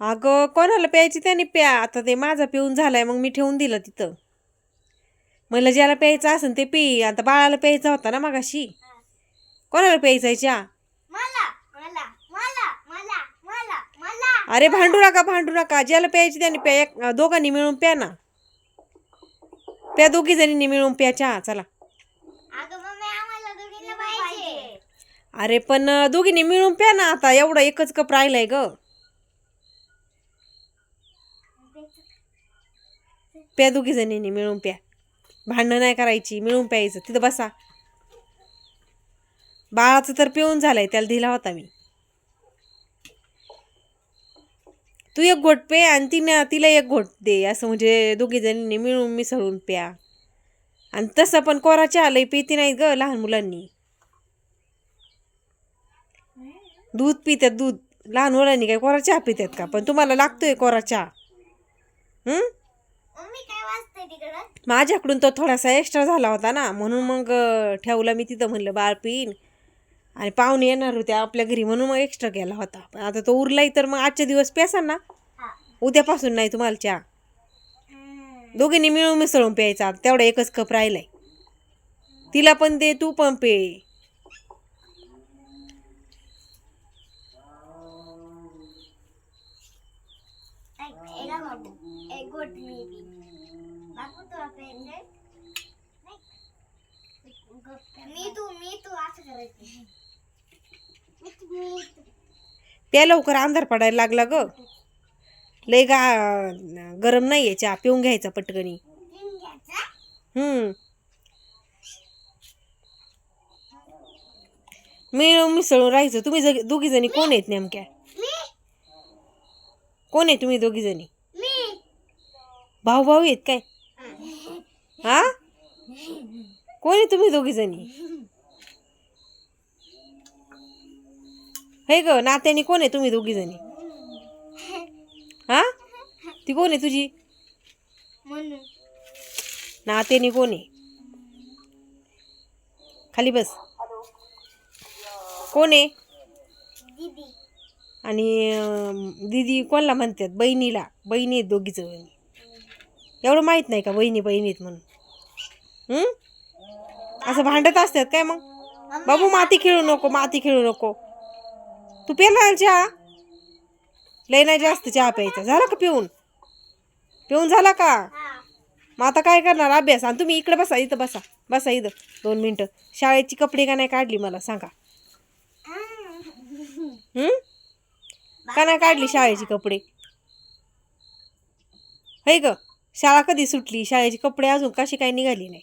अगं कोणाला प्यायची त्याने प्या. आता ते माझा पिऊन झालाय मग मी ठेवून दिलं तिथं. मला ज्याला प्यायचं असेल ते पी. आता बाळाला प्यायचा होता ना मगाशी. कोणाला प्यायचा चहा? अरे भांडू नका ज्याला प्यायची त्याने प्या. दोघांनी मिळून प्या ना. प्या दोघी जणींनी मिळून प्या चहा. चला. अरे पण दोघींनी मिळून प्या ना. आता एवढा एकच कप राहिलाय ग. प्या दोघी जणींनी मिळून प्या. भांडणं नाही करायची, मिळून प्यायचं. तिथं बसा. बाळाचं तर पिऊन झालंय, त्याला दिला होता मी. तू एक घोट पे आणि तिला एक घोट दे. असं म्हणजे दोघी जणींनी मिळून मिसळून प्या. आणि तसं पण कोरा चहा लई पिती नाहीत ग लहान मुलांनी. दूध पितात दूध. लहान मुलांनी काय कोरा चहा पितात का? पण तुम्हाला लागतोय कोरा चहा. माझ्याकडून तो थोडासा एक्स्ट्रा झाला होता ना, म्हणून मग ठेवला मी तिथं. म्हणलं बाळ पिईन. आणि पाहुणे येणार होते आपल्या घरी म्हणून मग एक्स्ट्रा केला होता. पण आता तो उरलाय तर मग आजच्या दिवस प्यासा ना. उद्यापासून नाही तुम्हाला चहा. दोघींनी मिळून मिसळून प्यायचा. तेवढा एकच कप राहिलाय. तिला पण दे, तू पण पे. प्या लवकर, अंधार पडायला लागला ग. लय गरम नाहीये चहा. पिऊन घ्यायचा पटकनी. मिळून मिसळून राहायचं. तुम्ही दोघी जणी कोण आहेत नेमक्या? कोण आहे तुम्ही दोघी जणी? भाऊ भाऊ आहेत काय? हा, कोण आहे तुम्ही दोघी जणी? हे ग नात्याने कोण आहे तुम्ही दोघी जणी? हा, ती कोण आहे तुझी नात्याने? कोण आहे? खाली बस. कोण आहे? आणि दीदी कोणाला म्हणतात? बहिणीला. बहिणी आहेत दोघी जणी. एवढं माहित नाही का बहिणी बहिणीत म्हणून? असं भांडत असतात काय मग? बाबू माती खेळू नको, माती खेळू नको. तू पेला चहा? लय नाही जास्त चहा प्यायचा. झाला का पिऊन? पिऊन झाला का? मग आता काय करणार? अभ्यास. आणि तुम्ही इकडे बसा. इथं बसा. बसा इथं 2 मिनिटं. शाळेची कपडे का नाही काढली मला सांगा. का नाही काढली शाळेची कपडे? हे ग शाळा कधी सुटली? शाळेची कपडे अजून कशी काय निघाली नाही.